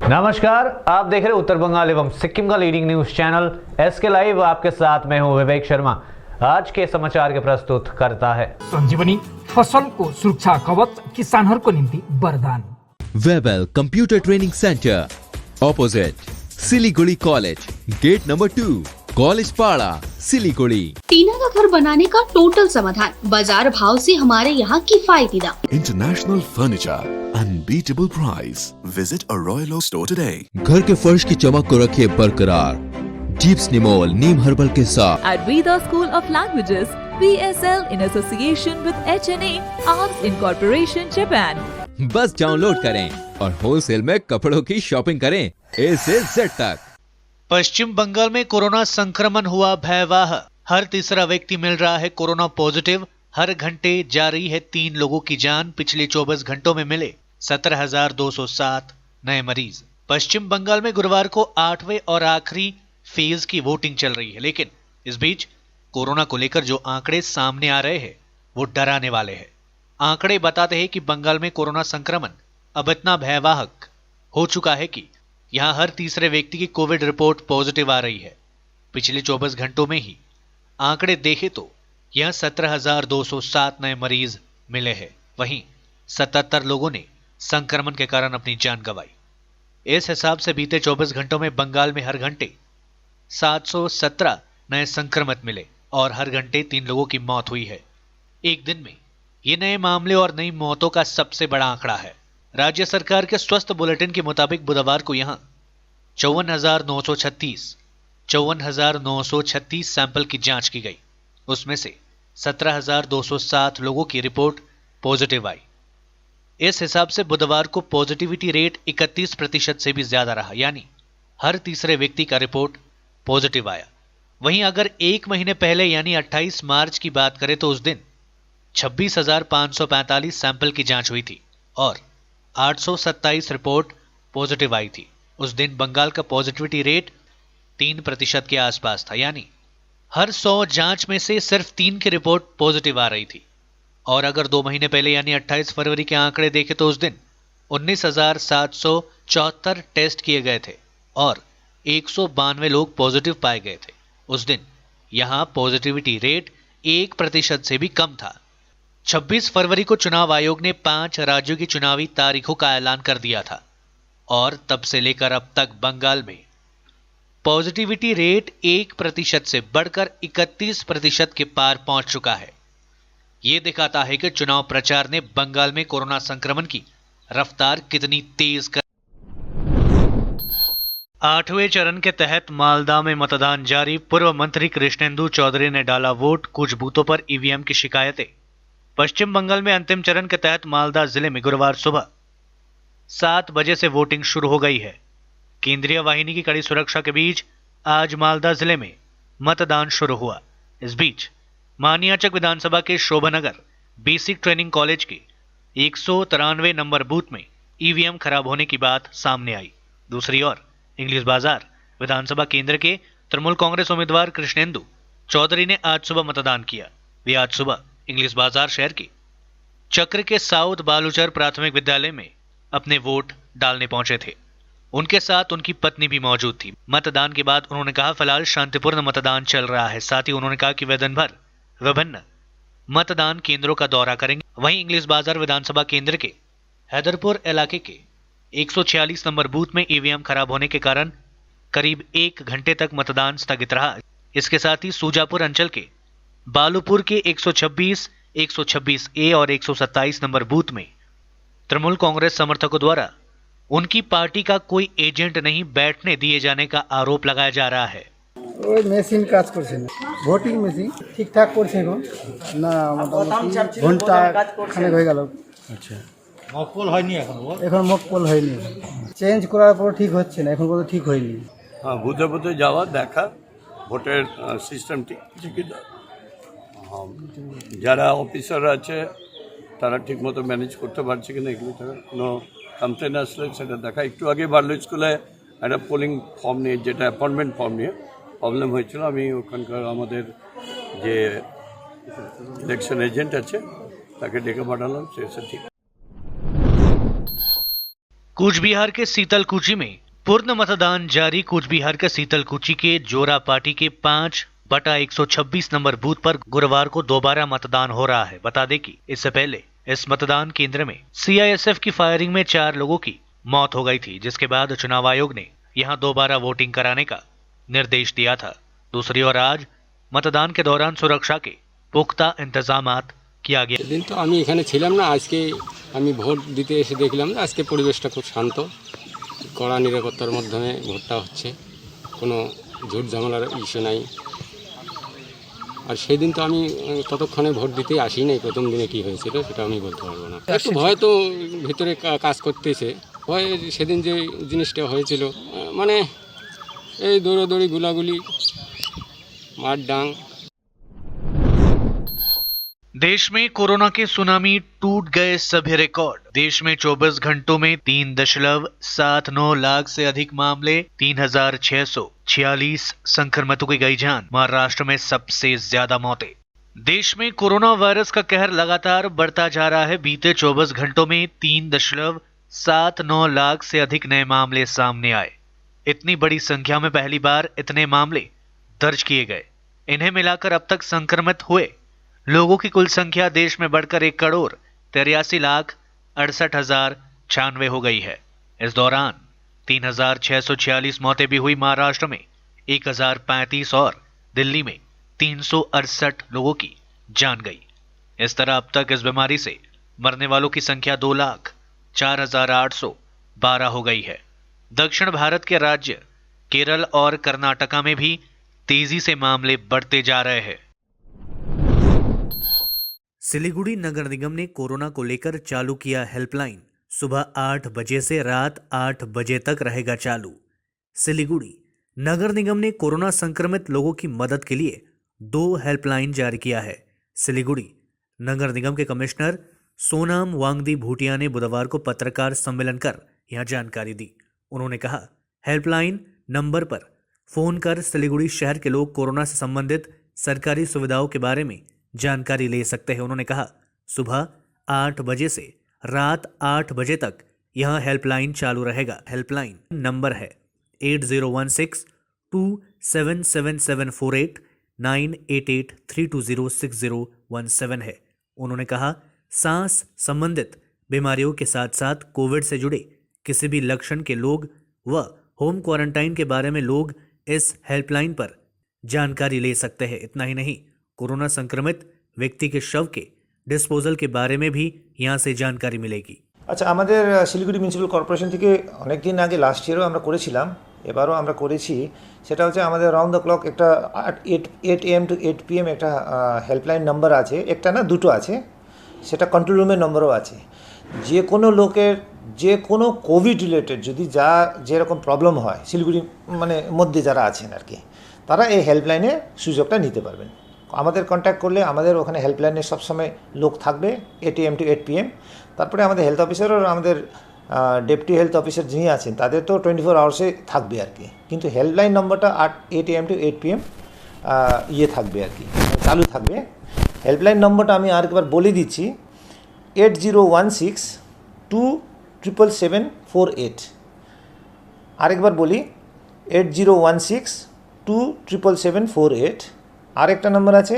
नमस्कार, आप देख रहे हैं उत्तर बंगाल एवं सिक्किम का leading news channel SK live. आपके साथ मैं हूं विवेक शर्मा। आज के समाचार के प्रस्तुत करता है संजीवनी फसल को सुरक्षा कवच किसानहरूको निम्ति वरदान। Webel computer training centre opposite Siliguri college, gate number 2, college Para, Siliguri. टीना का घर बनाने का टोटल समाधान, बाजार भाव से हमारे यहाँ किफायती दाम। International furniture, unbeatable price. Visit a royal oak store today. घर के फर्श की चमक को रखिए बरकरार जीप्स निमोल नीम हर्बल के साथ। At Veda School of Languages, VSL in association with HNA Arms Incorporation Japan. बस डाउनलोड करें और होलसेल में कपड़ों की शॉपिंग करें A से Z तक। पश्चिम बंगाल में कोरोना संक्रमण हुआ भयावह। हर तीसरा व्यक्ति मिल रहा है कोरोना पॉजिटिव। हर घंटे जा रही है 3 लोगों की जान। पिछले 24 घंटों में मिले 17,207 नए मरीज। पश्चिम बंगाल में गुरुवार को 8वें और आखिरी फेज की वोटिंग चल रही है, लेकिन इस बीच कोरोना को लेकर जो आंकड़े सामने आ रहे हैं वो डराने वाले हैं। आंकड़े बताते हैं कि बंगाल में कोरोना संक्रमण अब इतना भयावह हो चुका है कि यहां हर तीसरे व्यक्ति की कोविड रिपोर्ट पॉजिटिव आ रही है। पिछले 24 घंटों में ही आंकड़े देखें तो यहां 17,207 नए मरीज मिले हैं। वहीं 77 लोगों ने संक्रमण के कारण अपनी जान गंवाई। इस हिसाब से बीते 24 घंटों में बंगाल में हर घंटे 717 नए संक्रमित मिले और हर घंटे 3 लोगों की मौत हुई है। एक दिन में ये नए मामले और नई मौतों का सबसे बड़ा आंकड़ा है। राज्य सरकार के स्वास्थ्य बुलेटिन के मुताबिक बुधवार को यहां 54,936 सैंपल की जांच की गई। उसमें से 17,207 लोगों की रिपोर्ट पॉजिटिव आई। इस हिसाब से बुधवार को पॉजिटिविटी रेट 31% से भी ज्यादा रहा, यानी हर तीसरे व्यक्ति का रिपोर्ट पॉजिटिव आया। वहीं अगर एक महीने पहले यानी 28 मार्च की बात करें तो उस दिन 26,545 सैंपल की जांच हुई थी और 827 रिपोर्ट पॉजिटिव आई थी। उस दिन बंगाल का पॉजिटिविटी रेट 3% के आसपास था, यानी हर 100 जांच में से सिर्फ 3 की रिपोर्ट पॉजिटिव आ रही थी। और अगर 2 महीने पहले यानी 28 फरवरी के आंकड़े देखें तो उस दिन 19,774 टेस्ट किए गए थे और 192 लोग पॉजिटिव पाए गए थे। उस दिन यहां पॉजिटिविटी रेट 1% से भी कम था। 26 फरवरी को चुनाव आयोग ने 5 राज्यों की चुनावी तारीखों का ऐलान कर दिया था और तब से लेकर अब तक बंगाल में पॉजिटिविटी रेट 1% से बढ़कर 31% के पार पहुंच चुका है। यह दिखाता है कि चुनाव प्रचार ने बंगाल में कोरोना संक्रमण की रफ्तार कितनी तेज कर। 8वें चरण के तहत मालदा में मतदान जारी। पूर्व मंत्री कृष्णेंदु चौधरी ने डाला वोट। कुछ बूथों पर ईवीएम की शिकायतें। पश्चिम बंगाल में अंतिम चरण के तहत मालदा जिले में गुरुवार सुबह 7 बजे से वोटिंग शुरू हो गई है। केंद्रीय वाहिनी की कड़ी सुरक्षा के बीच आज मालदा जिले में मतदान शुरू हुआ। इस बीच मानियाचक विधानसभा के शोभानगर बेसिक ट्रेनिंग कॉलेज के 193 नंबर बूथ में ईवीएम खराब होने की बात सामने आई। दूसरी ओर इंग्लिश बाजार विधानसभा केंद्र के तृणमूल कांग्रेस उम्मीदवार कृष्णेंदु चौधरी ने आज सुबह मतदान किया। वे आज सुबह इंग्लिश बाजार शहर के चक्र के साउथ बालूचर प्राथमिक विद्यालय में अपने वोट डालने पहुंचे थे। उनके साथ उनकी पत्नी भी मौजूद थी। मतदान के बाद उन्होंने कहा, फिलहाल शांतिपूर्ण मतदान चल रहा है। साथ ही उन्होंने कहा कि वे दिन भर विभिन्न मतदान केंद्रों का दौरा करेंगे। वहीं इंग्लिश बाजार विधानसभा केंद्र के हैदरपुर इलाके के 146 नंबर बूथ में ईवीएम खराब होने के कारण करीब 1 घंटे तक मतदान स्थगित रहा। इसके साथ ही सूजापुर अंचल के बालूपुर के 126, 126A और 127 नंबर बूथ में तृणमूल कांग्रेस समर्थकों द्वारा उनकी पार्टी का कोई एजेंट नहीं बैठने दिए जाने का आरोप लगाया जा रहा है। ওই মেশিন কাজ করছে না, ভোটিং মেশিন ঠিকঠাক করছে এখন না, মোটামুটি ঘন্টা খানেক হয়ে গেল। আচ্ছা, মকপল হয়নি এখন মকপল হয়নি, চেঞ্জ করার পর ঠিক হচ্ছে না, এখন পর্যন্ত ঠিক হয়নি। হ্যাঁ, বুথে বুথে যাওয়া, দেখা ভোটের সিস্টেম ঠিক আছে কি না, যারা অফিসাররা আছে তারা ঠিকমতো ম্যানেজ করতে পারছে কিনা, এগুলো কোনো কমপ্লেন আসলে সেটা দেখা। একটু আগে বার্লো স্কুলে একটা পোলিং ফর্ম নিয়ে, যেটা অ্যাপয়েন্টমেন্ট ফর্ম নিয়ে প্রবলেম হয়েছিল, আমি ওখানকার আমাদের যে ইলেকশন এজেন্ট আছে তাকে ডেকে পাঠালাম, সে ঠিক। कूच बिहार के सीतलकुची में पूर्ण मतदान जारी। कूच बिहार के सीतलकुची के जोरापाटी के 5/126 नंबर बूथ पर गुरुवार को दोबारा मतदान हो रहा है। बता दें कि इससे पहले इस मतदान केंद्र में सीआईएसएफ की फायरिंग में 4 लोगों की मौत हो गई थी, जिसके बाद चुनाव आयोग ने यहां दोबारा वोटिंग कराने का निर्देश दिया था। दूसरी ओर आज मतदान के दौरान सुरक्षा के पुख्ता इंतजामात किया गया। সেদিন তো আমি এখানে ছিলাম না, আজকে আমি ভোট দিতে এসে দেখলাম যে আজকে পরিবেশটা খুব শান্ত, কড়া নিরাপত্তার মাধ্যমে ভোটটা হচ্ছে, কোনো ঝুট ঝামেলার ইস্যু নাই। আর সেই দিন তো আমি ততক্ষণে ভোট দিতে আসি নাই, প্রথম দিনে কী হয়েছিল সেটা আমি বলতে পারবো না। একটু ভয় তো ভিতরে কাজ করতেছে, ভয় সেদিন যে জিনিসটা হয়েছিল মানে এই দৌড়াদৌড়ি গুলাগুলি মার ডাং। देश में कोरोना के सुनामी टूट गए सभी रिकॉर्ड। देश में 24 घंटों में 3.79 लाख से अधिक मामले, 3646 संक्रमितों की गई जान। महाराष्ट्र में सबसे ज्यादा मौतें। देश में कोरोना वायरस का कहर लगातार बढ़ता जा रहा है। बीते 24 घंटों में 3.79 लाख से अधिक नए मामले सामने आए। इतनी बड़ी संख्या में पहली बार इतने मामले दर्ज किए गए। इन्हें मिलाकर अब तक संक्रमित हुए लोगों की कुल संख्या देश में बढ़कर 1,83,68,096 हो गई है। इस दौरान 3,646 मौतें भी हुई। महाराष्ट्र में 1,035 और दिल्ली में 368 लोगों की जान गई। इस तरह अब तक इस बीमारी से मरने वालों की संख्या 2,04,812 हो गई है। दक्षिण भारत के राज्य केरल और कर्नाटका में भी तेजी से मामले बढ़ते जा रहे हैं। सिलीगुड़ी नगर निगम ने कोरोना को लेकर चालू किया हेल्पलाइन। सुबह 8 बजे से रात 8 बजे तक रहेगा चालू। सिलीगुड़ी नगर निगम ने कोरोना संक्रमित लोगों की मदद के लिए 2 हेल्पलाइन जारी किया है। सिलीगुड़ी नगर निगम के कमिश्नर सोनाम वांगदी भूटिया ने बुधवार को पत्रकार सम्मेलन कर यह जानकारी दी। उन्होंने कहा, हेल्पलाइन नंबर पर फोन कर सिलीगुड़ी शहर के लोग कोरोना से संबंधित सरकारी सुविधाओं के बारे में जानकारी ले सकते हैं। उन्होंने कहा, सुबह 8 बजे से रात 8 बजे तक यह हेल्पलाइन चालू रहेगा। हेल्पलाइन नंबर है 8016277748 9883206017 है। उन्होंने कहा, सांस संबंधित बीमारियों के साथ साथ कोविड से जुड़े किसी भी लक्षण के लोग व होम क्वारंटाइन के बारे में लोग इस हेल्पलाइन पर जानकारी ले सकते हैं। इतना ही नहीं, कोरोना संक्रमित व्यक्ति के शव के डिस्पोजल के बारे में भी यहाँ से जानकारी मिलेगी। আচ্ছা, আমাদের শিলিগুড়ি মিউনিসিপ্যাল কর্পোরেশন থেকে অনেক দিন আগে লাস্ট ইয়ারও আমরা করেছিলাম, এবারও আমরা করেছি। সেটা হচ্ছে আমাদের রাউন্ড দ্য ক্লক একটা 8 AM to 8 PM একটা হেল্পলাইন নাম্বার আছে। একটা না, দুটো আছে। সেটা কন্ট্রোল রুমের নম্বরও আছে। যে কোনো লোকের যে কোনো কোভিড রিলেটেড যদি যেরকম প্রবলেম হয় শিলিগুড়ি মানে মধ্যে যারা আছেন আর কি, তারা এই হেল্পলাইনে সুযোগটা নিতে পারবেন। আমাদের কন্ট্যাক্ট করলে আমাদের ওখানে হেল্পলাইনে সবসময় লোক থাকবে 8 AM to 8 PM। তারপরে আমাদের হেলথ অফিসার আর আমাদের ডেপুটি হেলথ অফিসার যিনি আছেন তাদের তো 24 আওয়ার্সে থাকবে আর কি, কিন্তু হেল্পলাইন নম্বরটা 8 AM to 8 PM ইয়ে থাকবে আর কি, চালু থাকবে। হেল্পলাইন নম্বরটা আমি আরেকবার বলে দিচ্ছি, 8016277748। আরেকবার বলি, 8016277748। আরেকটা নম্বর আছে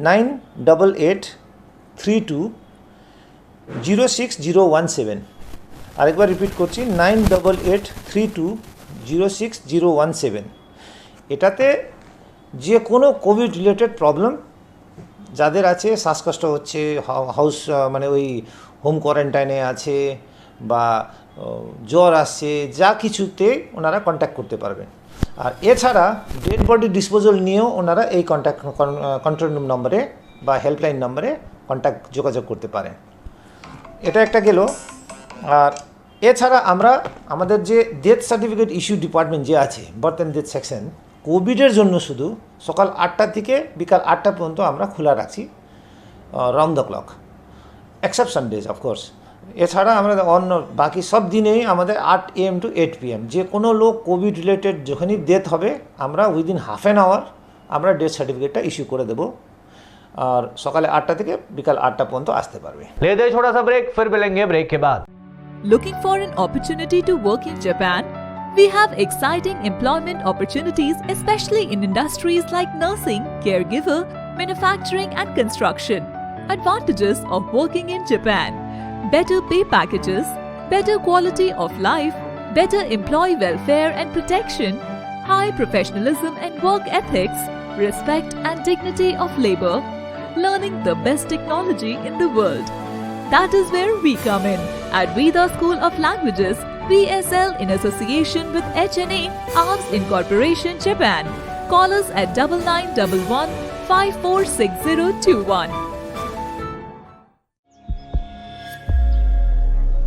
9883206017। আরেকবার রিপিট করছি, 9883206017। এটাতে যে কোনো কোভিড রিলেটেড প্রবলেম যাদের আছে, শ্বাসকষ্ট হচ্ছে, হাউস মানে ওই হোম কোয়ারেন্টাইনে আছে বা জ্বর আসছে, যা কিছুতে ওনারা কন্ট্যাক্ট করতে পারবেন। আর এছাড়া ডেড বডি ডিসপোজাল নিয়েও ওনারা এই কন্ট্রোল রুম নম্বরে বা হেল্পলাইন নম্বরে যোগাযোগ করতে পারেন। এটা একটা গেল। আর এছাড়া আমরা আমাদের যে ডেথ সার্টিফিকেট ইস্যু ডিপার্টমেন্ট যে আছে, বার্থ অ্যান্ড ডেথ সেকশন, কোভিডের জন্য শুধু সকাল 8টা থেকে বিকাল 8টা পর্যন্ত আমরা খোলা রাখছি round the clock, except Sundays of course. এছাড়া আমরা অন্য বাকি সব দিনেই আমাদের 8 AM to 8 PM। যে কোনো লোক কোভিড রিলেটেড যখনই ডেথ হবে আমরা উইদিন হাফ অ্যান আওয়ার আমরা ডেথ সার্টিফিকেটটা ইস্যু করে দেবো। और सकाल 8टा থেকে বিকাল 8টা পর্যন্ত আসতে পারবে। ले दे छोटा सा ब्रेक, फिर मिलेंगे ब्रेक के बाद। Looking for an opportunity to work in Japan? We have exciting employment opportunities, especially in industries like nursing, caregiver, manufacturing and construction. Advantages of working in Japan: better pay packages, better quality of life, better employee welfare and protection, high professionalism and work ethics, respect and dignity of labor, learning the best technology in the world. That is where we come in at Veda School of Languages, VSL, in association with HNA Arms Incorporation, Japan. Call us at 9911 546021.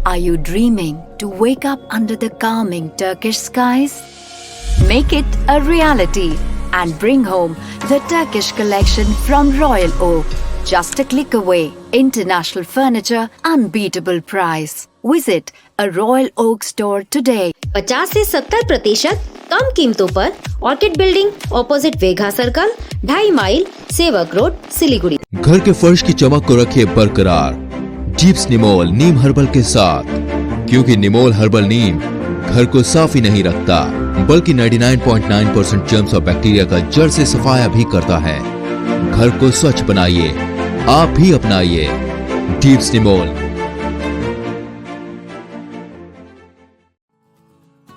Are you dreaming to wake up under the calming Turkish skies? Make it a reality and bring home the Turkish collection from Royal Oak. Just a click away. International furniture, unbeatable price. Visit a Royal Oak store today. 50 से 70% कम कीमतों पर orchid building, opposite वेगा circle, 2.5 mile, सेवक road, Siliguri. घर के फर्श की चमक को रखिए बरकरार जीप्स निमोल नीम हर्बल के साथ, क्योंकि निमोल हर्बल नीम घर को साफ ही नहीं रखता बल्कि 99.9% जर्म्स और बैक्टीरिया का जड़ से सफाया भी करता है। घर को स्वच्छ बनाइए, आप भी अपनाइए डीप्स निमोल।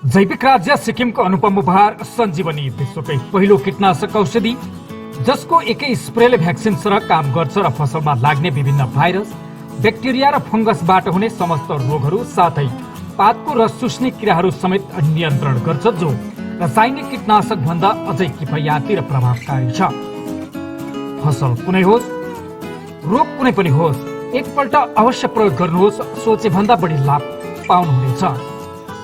जैविक राज्य सिक्किमको अनुपम उपहार सञ्जीवनी, विश्वकै पहिलो कीटनाशक औषधि जसको एकै स्प्रेले भ्याक्सिन सरह काम गर्छ र फसलमा लाग्ने विभिन्न भाइरस, ब्याक्टेरिया र फंगसबाट हुने समस्त रोगहरू साथै पातको रस चुस्ने किराहरू समेत नियन्त्रण गर्छ, जो रासायनिक कीटनाशक भन्दा अझै किफायती र प्रभावकारी छ। फसल कुनै होस्, रोग कुनै पनि होस्, एकपल्ट अवश्य प्रयोग गर्नुहोस्, सोचे भन्दा बढी लाभ पाउनुहुनेछ।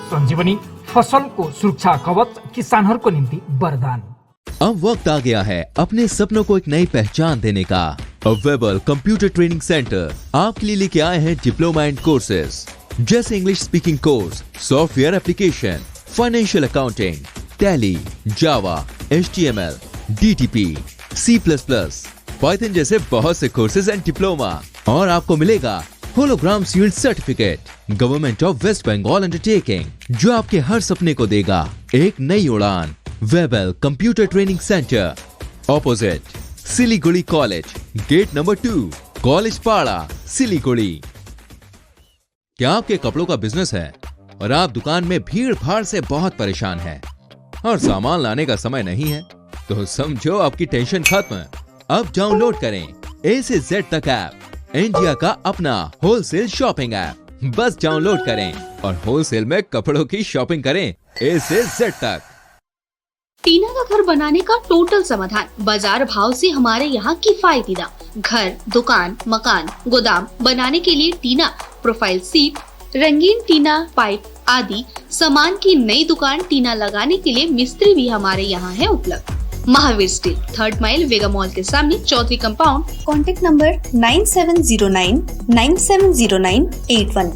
सञ्जीवनी फसलको सुरक्षा कवच, किसानहरूको निम्ति वरदान। अब वक्त आ गया है अपने सपनों को एक नई पहचान देने का। वेबल कंप्यूटर ट्रेनिंग सेंटर आपके लिए लेके आए हैं डिप्लोमा एंड कोर्सेज जैसे English speaking course, software application, financial accounting, Tally, Java, HTML, DTP, C++, Python जैसे बहुत से कोर्सेज एंड डिप्लोमा। और आपको मिलेगा hologram sealed certificate government of West Bengal undertaking, जो आपके हर सपने को देगा एक नई उड़ान। Webel computer training centre, opposite Siliguri college, gate number 2, college Para, Siliguri. क्या आपके कपड़ों का बिजनेस है और आप दुकान में भीड़ भाड़ से बहुत परेशान हैं और सामान लाने का समय नहीं है? तो समझो आपकी टेंशन खत्म। अब डाउनलोड करें A से Z तक ऐप, इंडिया का अपना होलसेल शॉपिंग ऐप। बस डाउनलोड करें और होलसेल में कपड़ों की शॉपिंग करें A से Z तक। टीना का घर बनाने का टोटल समाधान, बाजार भाव से हमारे यहाँ किफायती दाम। घर, दुकान, मकान, गोदाम बनाने के लिए टीना, प्रोफाइल सीट, रंगीन टीना, पाइप आदि सामान की नई दुकान टीना लगाने के लिए मिस्त्री भी हमारे यहाँ है उपलब्ध। Mahavir steel, 3rd mile, Vega mall के सामने, Chaudhary compound. Contact number 9709970981।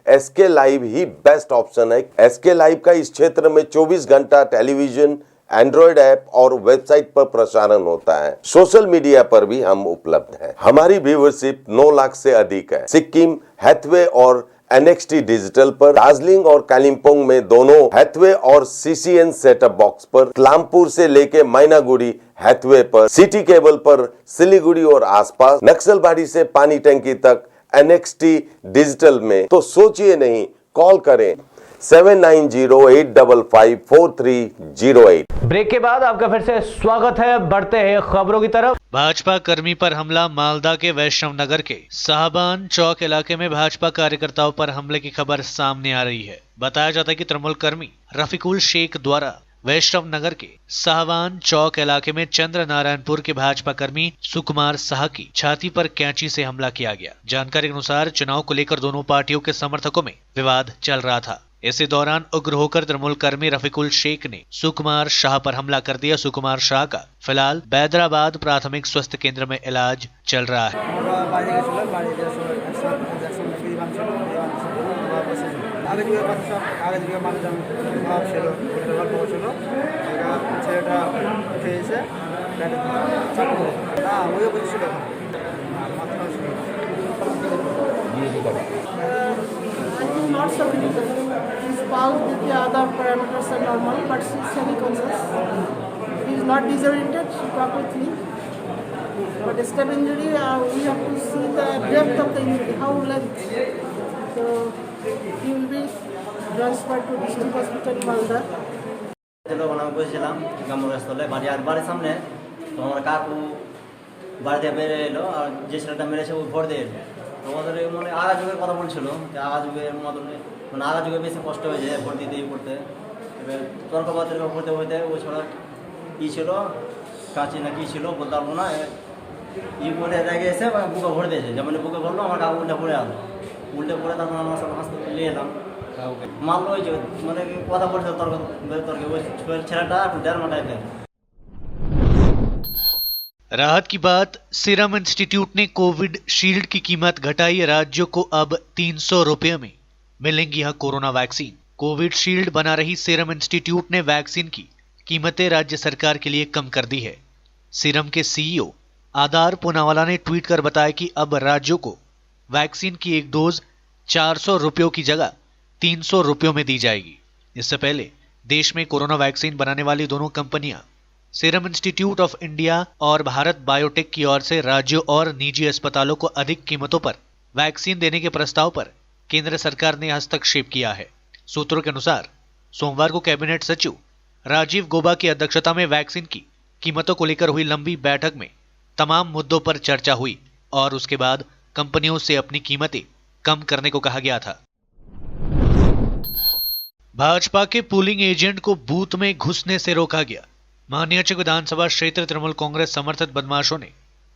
SK live ही बेस्ट ऑप्शन है। SK लाइव का इस क्षेत्र में 24 घंटा टेलीविजन, एंड्रॉइड ऐप और वेबसाइट पर प्रसारण होता है। सोशल मीडिया पर भी हम उपलब्ध हैं। हमारी व्यूवरशिप 9 लाख से अधिक है। सिक्किम, हैथवे और NXT डिजिटल पर, दार्जिलिंग और कालिम्पोंग में दोनों हैथवे और CCN सेटअप बॉक्स पर, क्लामपुर से लेके मैनागुड़ी हैथवे पर, सिटी केबल पर, सिलीगुड़ी और आसपास, नक्सलबाड़ी से पानी टंकी तक NXT डिजिटल में। तो सोचिए नहीं, कॉल करें 7908554308। ब्रेक के बाद आपका फिर से स्वागत है। बढ़ते हैं खबरों की तरफ। भाजपा कर्मी पर हमला, मालदा के वैष्णव नगर के साहबान चौक इलाके में भाजपा कार्यकर्ताओं पर हमले की खबर सामने आ रही है। बताया जाता है कि तृणमूल कर्मी रफीकुल शेख द्वारा वैष्णव नगर के साहबान चौक इलाके में चंद्र नारायणपुर के भाजपा कर्मी सुकुमार शाह की छाती पर कैंची से हमला किया गया। जानकारी के अनुसार चुनाव को लेकर दोनों पार्टियों के समर्थकों में विवाद चल रहा था। इसी दौरान उग्र होकर तृणमूल कर्मी रफीकुल शेख ने सुकुमार शाह पर हमला कर दिया। सुकुमार शाह का फिलहाल बैदराबाद प्राथमिक स्वास्थ्य केंद्र में इलाज चल रहा है। also critical. His pulse with the other parameters are normal, but he's semi-conscious. He is not disoriented. He talked with me. But step injury, we have to see the depth of the injury, how length. So he will be transferred to district hospital Malda. যখন আমি বসেছিলাম গ্রামস্থলে বাড়ির সামনে, তো আমার কাকু বাড়িতে বেরিয়ে এলো, আর যে ছেলেটা মেরেছে ও ভোট দিয়ে এলো। তো আমাদের মানে আগা যুগের কথা বলছিল, যে আগা যুগের মতন মানে আগা যুগে বেশি কষ্ট হয়েছে ভোট দিতে করতে। এবার তর্কবার্তর্ক করতে হইতে ওই ছোটো কী ছিল, কাঁচি না কী ছিল বলতে পারবো না, ই করে রেখে এসে বুকে ভরে দিয়েছে। যেমন বুকে ভরলো, আমার কাকু উল্টে পড়ে আলো, উল্টে পড়ে তারপর আমার সব হাসপাতালে নিয়ে এলাম। মারলো ওই যে মানে কথা বলছে তর্কে ওই ছেলেটা একটু ডেরমা টাইপের। राहत की बात, सीरम इंस्टीट्यूट ने कोविड शील्ड की कीमत घटाई। राज्यों को अब 300 रुपये में मिलेंगी यह कोरोना वैक्सीन। कोविड शील्ड बना रही सीरम इंस्टीट्यूट ने वैक्सीन की कीमतें राज्य सरकार के लिए कम कर दी है। सीरम के सीईओ आधार पूनावाला ने ट्वीट कर बताया कि अब राज्यों को वैक्सीन की एक डोज 400 रुपयों की जगह 300 रुपयों में दी जाएगी। इससे पहले देश में कोरोना वैक्सीन बनाने वाली दोनों कंपनियां सीरम इंस्टीट्यूट ऑफ इंडिया और भारत बायोटेक की ओर से राज्यों और निजी अस्पतालों को अधिक कीमतों पर वैक्सीन देने के प्रस्ताव पर केंद्र सरकार ने हस्तक्षेप किया है। सूत्रों के अनुसार सोमवार को कैबिनेट सचिव राजीव गौबा की अध्यक्षता में वैक्सीन की कीमतों को लेकर हुई लंबी बैठक में तमाम मुद्दों पर चर्चा हुई और उसके बाद कंपनियों से अपनी कीमतें कम करने को कहा गया था। भाजपा के पोलिंग एजेंट को बूथ में घुसने से रोका गया। महानियाचक विधानसभा क्षेत्र तृणमूल कांग्रेस समर्थित बदमाशों ने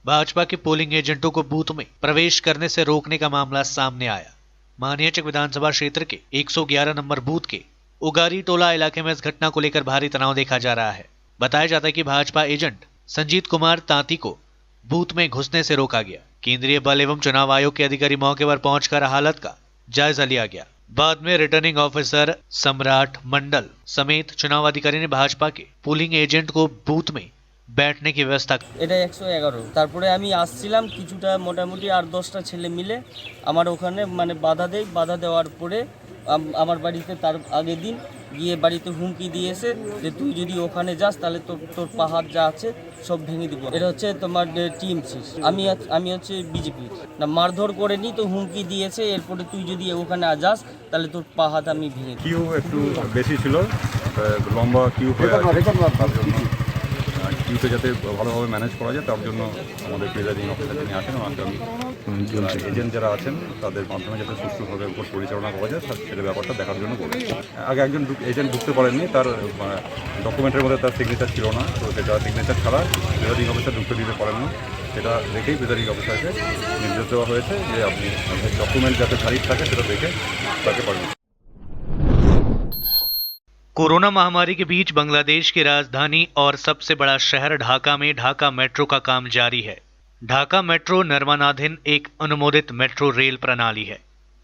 भाजपा के पोलिंग एजेंटों को बूथ में प्रवेश करने से रोकने का मामला सामने आया। महानियाचक विधानसभा क्षेत्र के 111 नंबर बूथ के उगारी टोला इलाके में इस घटना को लेकर भारी तनाव देखा जा रहा है। बताया जाता है कि भाजपा एजेंट संजीत कुमार तांती को बूथ में घुसने से रोका गया। केंद्रीय बल एवं चुनाव आयोग के अधिकारी मौके पर पहुंचकर हालत का जायजा लिया गया। बाद में रिटर्निंग ऑफिसर सम्राट मंडल समेत चुनाव अधिकारी ने भाजपा के पोलिंग एजेंट को बूथ में बैठने की व्यवस्था। এটা 111। তারপরে আমি আসছিলাম, কিছুটা মোটামুটি 8-10টা ছেলে মিলে আমার ওখানে মানে বাধা দেওয়ার পরে আমার বাড়িতে তার আগের দিন গিয়ে বাড়িতে হুমকি দিয়েছে যে তুই যদি ওখানে যাস তাহলে তোর পাহাড় যা আছে সব ভেঙে দিব। এটা হচ্ছে তোমার টিএমসি, আমি হচ্ছে বিজেপি। না মারধর করেনি, তো হুমকি দিয়েছে, এরপরে তুই যদি ওখানে যাস তাহলে তোর পাহাড় আমি ভেঙে দিব। কিউ একটু বেশি ছিল, লম্বা কিউ কিউতে যাতে ভালোভাবে ম্যানেজ করা যায় তার জন্য আমাদের প্রিজাইডিং অফিসার যিনি আছেন ওনাকে আমি এজেন্ট যারা আছেন তাদের মাধ্যমে যাতে সুষ্ঠুভাবে ভোট পরিচালনা করা যায় সেটা ব্যাপারটা দেখার জন্য বলেছি। আগে একজন এজেন্ট ঢুকতে পারেননি, তার ডকুমেন্টের মধ্যে তার সিগনেচার ছিল না, তো সেটা সিগনেচার ছাড়া প্রিজাইডিং অফিসার ঢুকতে দিতে পারেননি। সেটা দেখেই প্রিজাইডিং অফিসারকে নির্দেশ দেওয়া হয়েছে যে আপনি ডকুমেন্ট যাতে খারিজ থাকে সেটা দেখে তাকে পারবেন। कोरोना महामारी के बीच बांग्लादेश की राजधानी और सबसे बड़ा शहर ढाका में ढाका मेट्रो का काम जारी है। ढाका मेट्रो निर्माणाधीन एक अनुमोदित मेट्रो रेल प्रणाली है।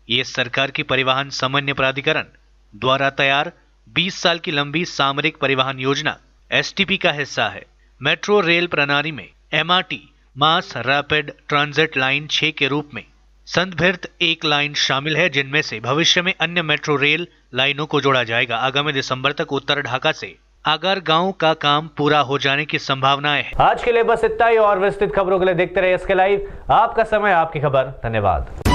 ये सरकार की परिवहन समन्वय प्राधिकरण द्वारा तैयार 20 साल की लंबी सामरिक परिवहन योजना STP का हिस्सा है। मेट्रो रेल प्रणाली में MRT mass rapid transit line 6 के रूप में संदर्भित एक लाइन शामिल है, जिनमें से भविष्य में अन्य मेट्रो रेल लाइनों को जोड़ा जाएगा। आगामी दिसंबर तक उत्तर ढाका से आगर गांव का काम पूरा हो जाने की संभावनाएं है। आज के लिए बस इतना ही और विस्तृत खबरों के लिए देखते रहिए SK लाइव। आपका समय, आपकी खबर। धन्यवाद।